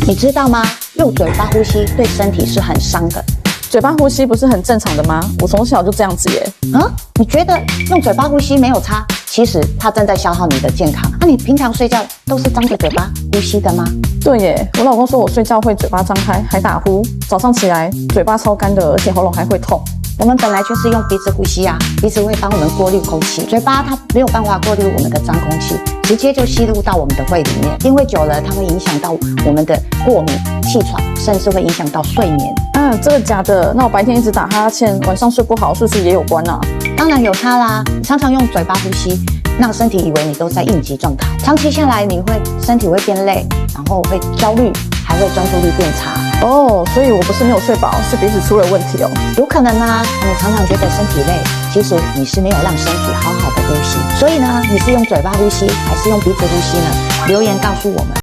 你知道吗？用嘴巴呼吸对身体是很伤的。嘴巴呼吸不是很正常的吗？我从小就这样子耶。你觉得用嘴巴呼吸没有差？其实它正在消耗你的健康。那你平常睡觉都是张着嘴巴呼吸的吗？对耶，我老公说我睡觉会嘴巴张开，还打呼，早上起来嘴巴超干的，而且喉咙还会痛。我们本来就是用鼻子呼吸啊，鼻子会帮我们过滤空气，嘴巴它没有办法过滤我们的脏空气，直接就吸入到我们的胃里面，因为久了它会影响到我们的过敏、气喘，甚至会影响到睡眠。真的假的？那我白天一直打哈欠，晚上睡不好，是不是也有关啊？当然有差啦，你常常用嘴巴呼吸，让身体以为你都在应急状态，长期下来身体会变累，然后会焦虑，还会专注力变差。所以我不是没有睡饱，是鼻子出了问题哦。有可能啊，你常常觉得身体累，其实你是没有让身体好好的呼吸。所以呢，你是用嘴巴呼吸还是用鼻子呼吸呢？留言告诉我们。